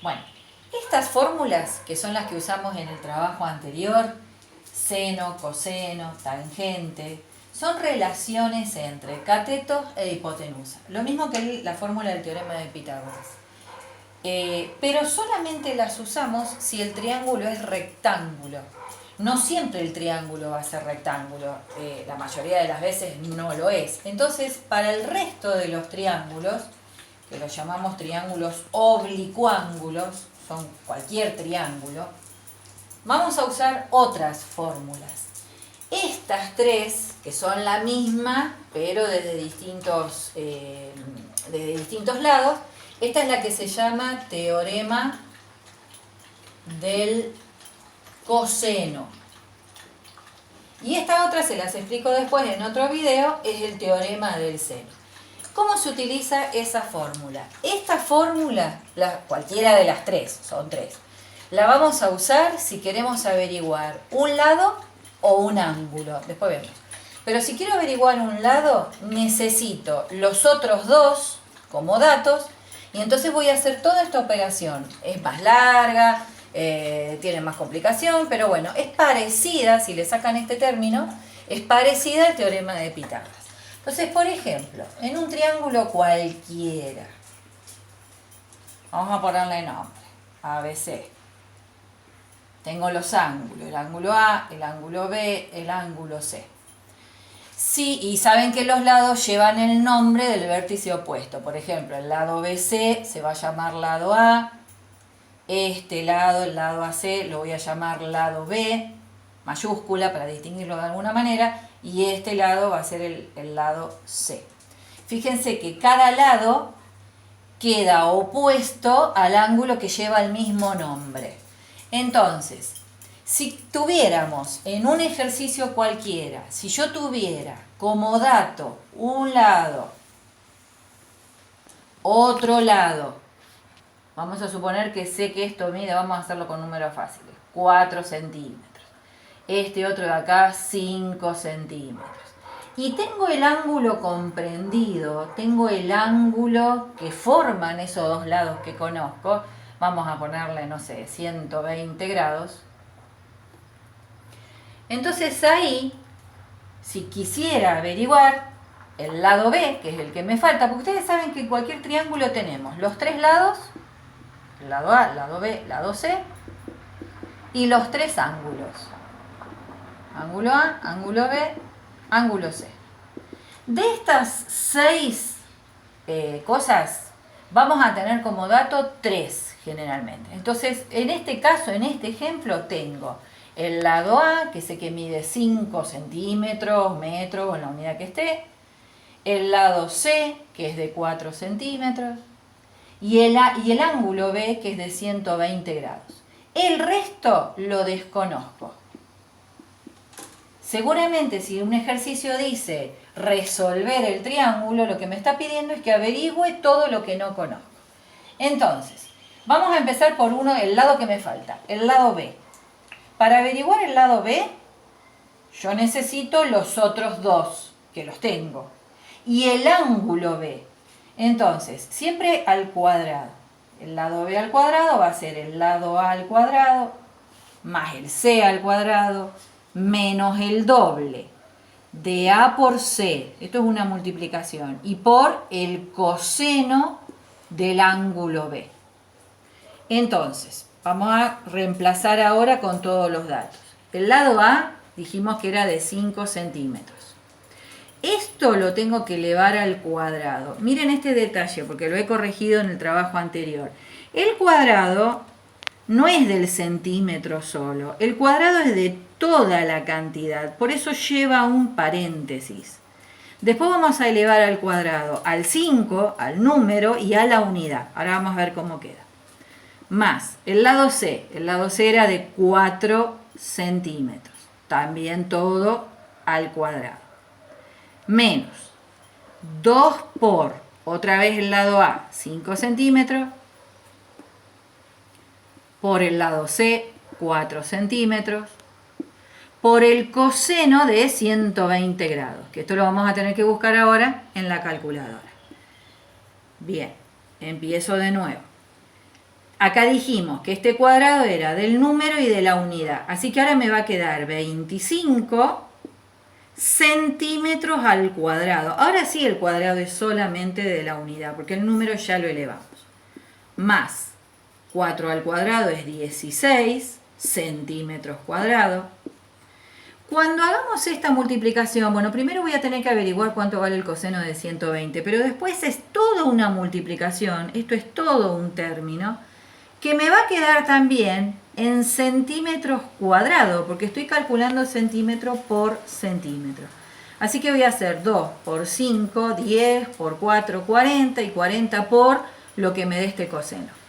Bueno, estas fórmulas, que son las que usamos en el trabajo anterior, seno, coseno, tangente, son relaciones entre cateto e hipotenusa. Lo mismo que la fórmula del teorema de Pitágoras. Pero solamente las usamos si el triángulo es rectángulo. No siempre el triángulo va a ser rectángulo, la mayoría de las veces no lo es. Entonces, para el resto de los triángulos, que los llamamos triángulos oblicuángulos, son cualquier triángulo, vamos a usar otras fórmulas. Estas tres, que son la misma, pero desde distintos lados, esta es la que se llama teorema del coseno. Y esta otra, se las explico después en otro video, es el teorema del seno. ¿Cómo se utiliza esa fórmula? Esta fórmula, cualquiera de las tres, son tres, la vamos a usar si queremos averiguar un lado o un ángulo. Después vemos. Pero si quiero averiguar un lado, necesito los otros dos como datos, y entonces voy a hacer toda esta operación. Es más larga, tiene más complicación, pero bueno, es parecida, si le sacan este término, es parecida al teorema de Pitágoras. Entonces, por ejemplo, en un triángulo cualquiera, vamos a ponerle nombre, ABC. Tengo los ángulos, el ángulo A, el ángulo B, el ángulo C. Sí, y saben que los lados llevan el nombre del vértice opuesto. Por ejemplo, el lado BC se va a llamar lado A. Este lado, el lado AC, lo voy a llamar lado B, mayúscula para distinguirlo de alguna manera. Y este lado va a ser el lado C. Fíjense que cada lado queda opuesto al ángulo que lleva el mismo nombre. Entonces, si tuviéramos en un ejercicio cualquiera, si yo tuviera como dato un lado, otro lado, vamos a suponer que sé que esto mide, vamos a hacerlo con números fáciles, 4 centímetros. Este otro de acá, 5 centímetros. Y tengo el ángulo comprendido, tengo el ángulo que forman esos dos lados que conozco. Vamos a ponerle, no sé, 120 grados. Entonces ahí, si quisiera averiguar el lado B, que es el que me falta, porque ustedes saben que en cualquier triángulo tenemos los tres lados, el lado A, lado B, lado C, y los tres ángulos. Ángulo A, ángulo B, ángulo C. De estas 6 cosas, vamos a tener como dato 3 generalmente. Entonces, en este caso, en este ejemplo, tengo el lado A, que sé que mide 5 centímetros, metros, o en la unidad que esté. El lado C, que es de 4 centímetros. Y el ángulo B, que es de 120 grados. El resto lo desconozco. Seguramente si un ejercicio dice resolver el triángulo, lo que me está pidiendo es que averigüe todo lo que no conozco. Entonces, vamos a empezar por el lado que me falta, el lado B. Para averiguar el lado B, yo necesito los otros dos, que los tengo, y el ángulo B. Entonces, siempre al cuadrado. El lado B al cuadrado va a ser el lado A al cuadrado, más el C al cuadrado, menos el doble de A por C, esto es una multiplicación, y por el coseno del ángulo B. Entonces, vamos a reemplazar ahora con todos los datos. El lado A dijimos que era de 5 centímetros. Esto lo tengo que elevar al cuadrado. Miren este detalle, porque lo he corregido en el trabajo anterior. El cuadrado no es del centímetro solo, el cuadrado es de toda la cantidad, por eso lleva un paréntesis. Después vamos a elevar al cuadrado al 5, al número y a la unidad. Ahora vamos a ver cómo queda. Más el lado C era de 4 centímetros, también todo al cuadrado. Menos 2 por, otra vez el lado A, 5 centímetros, por el lado C, 4 centímetros, por el coseno de 120 grados, que esto lo vamos a tener que buscar ahora en la calculadora. Bien, empiezo de nuevo. Acá dijimos que este cuadrado era del número y de la unidad. Así que ahora me va a quedar 25 centímetros al cuadrado. Ahora sí el cuadrado es solamente de la unidad, porque el número ya lo elevamos. Más 4 al cuadrado es 16 centímetros cuadrados. Cuando hagamos esta multiplicación, bueno, primero voy a tener que averiguar cuánto vale el coseno de 120, pero después es toda una multiplicación, esto es todo un término, que me va a quedar también en centímetros cuadrados, porque estoy calculando centímetro por centímetro. Así que voy a hacer 2 por 5, 10, por 4, 40 y 40 por lo que me dé este coseno.